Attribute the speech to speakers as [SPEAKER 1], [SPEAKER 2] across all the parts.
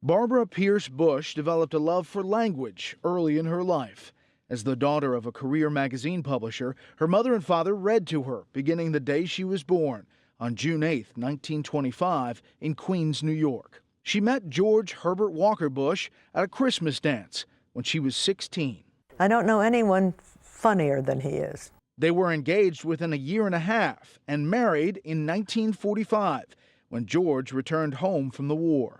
[SPEAKER 1] Barbara Pierce Bush developed a love for language early in her life. As the daughter of a career magazine publisher, her mother and father read to her beginning the day she was born, on June 8, 1925, in Queens, New York. She met George Herbert Walker Bush at a Christmas dance when she was 16.
[SPEAKER 2] I don't know anyone funnier than he is.
[SPEAKER 1] They were engaged within a year and a half and married in 1945 when George returned home from the war.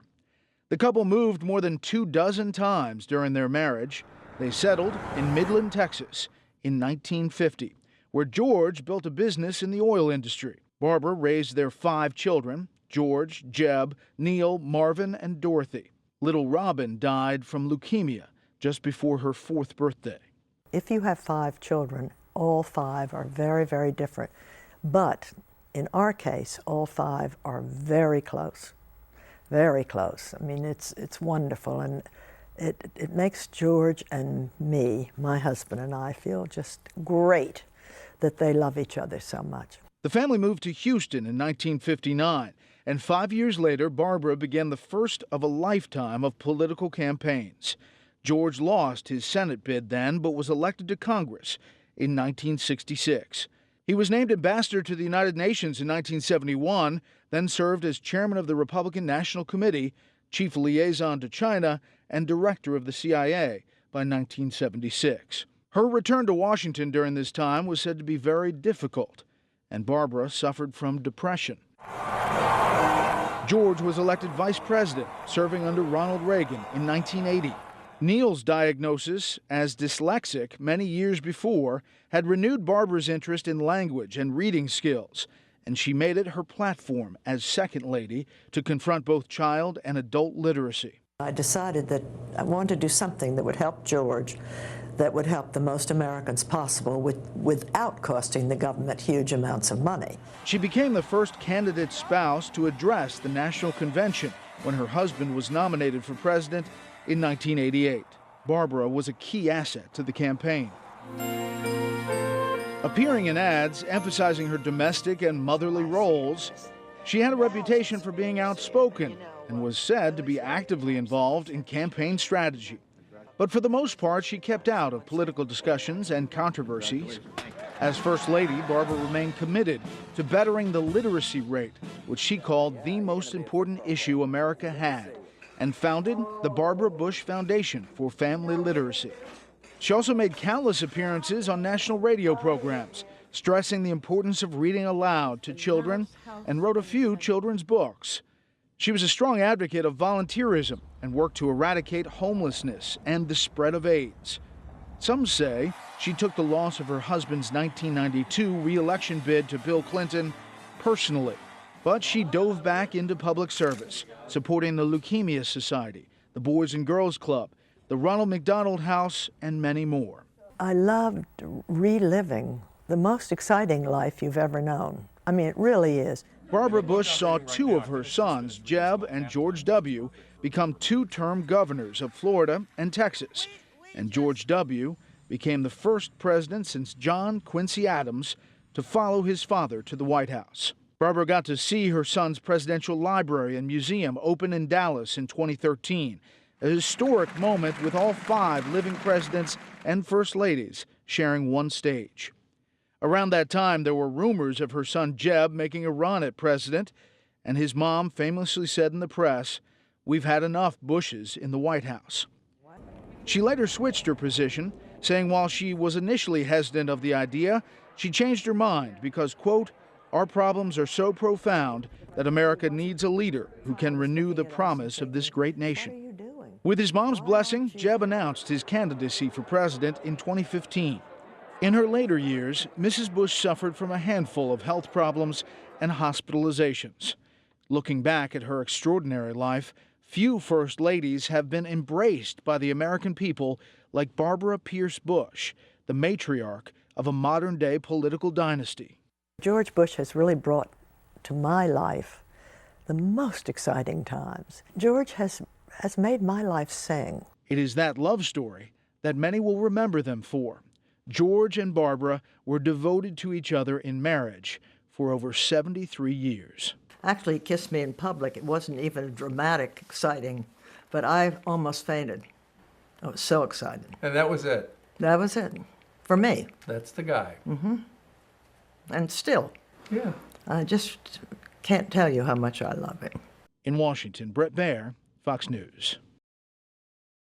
[SPEAKER 1] The couple moved more than 24 times during their marriage. They settled in Midland, Texas in 1950, where George built a business in the oil industry. Barbara raised their 5 children, George, Jeb, Neil, Marvin, and Dorothy. Little Robin died from leukemia just before her 4th birthday.
[SPEAKER 2] If you have 5 children, all 5 are very, very different. But in our case, all 5 are very close. Very close. I mean, it's wonderful, and it makes George and me, my husband and I, feel just great that they love each other so much.
[SPEAKER 1] The family moved to Houston in 1959, and 5 years later, Barbara began the first of a lifetime of political campaigns. George lost his Senate bid then, but was elected to Congress in 1966. He was named ambassador to the United Nations in 1971, then served as chairman of the Republican National Committee, chief liaison to China, and director of the CIA by 1976. Her return to Washington during this time was said to be very difficult, and Barbara suffered from depression. George was elected vice president, serving under Ronald Reagan in 1980. Neil's diagnosis as dyslexic many years before had renewed Barbara's interest in language and reading skills, and she made it her platform as second lady to confront both child and adult literacy.
[SPEAKER 2] I decided that I wanted to do something that would help George, that would help the most Americans possible without costing the government huge amounts of money.
[SPEAKER 1] She became the first candidate spouse to address the National Convention when her husband was nominated for president in 1988. Barbara was a key asset to the campaign. Appearing in ads emphasizing her domestic and motherly roles, she had a reputation for being outspoken and was said to be actively involved in campaign strategy. But for the most part, she kept out of political discussions and controversies. As First Lady, Barbara remained committed to bettering the literacy rate, which she called the most important issue America had, and founded the Barbara Bush Foundation for Family Literacy. She also made countless appearances on national radio programs, stressing the importance of reading aloud to children, and wrote a few children's books. She was a strong advocate of volunteerism and worked to eradicate homelessness and the spread of AIDS. Some say she took the loss of her husband's 1992 re-election bid to Bill Clinton personally, but she dove back into public service, supporting the Leukemia Society, the Boys and Girls Club, the Ronald McDonald House, and many more.
[SPEAKER 2] I loved reliving the most exciting life you've ever known. I mean, it really is.
[SPEAKER 1] Barbara Bush saw 2 of her sons, Jeb and George W., become 2-term governors of Florida and Texas, and George W. became the first president since John Quincy Adams to follow his father to the White House. Barbara got to see her son's presidential library and museum open in Dallas in 2013, a historic moment with all 5 living presidents and first ladies sharing one stage. Around that time, there were rumors of her son Jeb making a run at president, and his mom famously said in the press, "We've had enough Bushes in the White House." She later switched her position, saying while she was initially hesitant of the idea, she changed her mind because, quote, "Our problems are so profound that America needs a leader who can renew the promise of this great nation." With his mom's blessing, Jeb announced his candidacy for president in 2015. In her later years, Mrs. Bush suffered from a handful of health problems and hospitalizations. Looking back at her extraordinary life, few first ladies have been embraced by the American people like Barbara Pierce Bush, the matriarch of a modern-day political dynasty.
[SPEAKER 2] George Bush has really brought to my life the most exciting times. George has made my life sing.
[SPEAKER 1] It is that love story that many will remember them for. George and Barbara were devoted to each other in marriage for over 73 years.
[SPEAKER 2] Actually, he kissed me in public. It wasn't even a dramatic, exciting But I almost fainted. I was so excited.
[SPEAKER 3] And that was it.
[SPEAKER 2] That was it, for me.
[SPEAKER 3] That's the guy.
[SPEAKER 2] And still,
[SPEAKER 3] Yeah.
[SPEAKER 2] I just can't tell you how much I love him.
[SPEAKER 1] In Washington, Brett Baer, Fox News.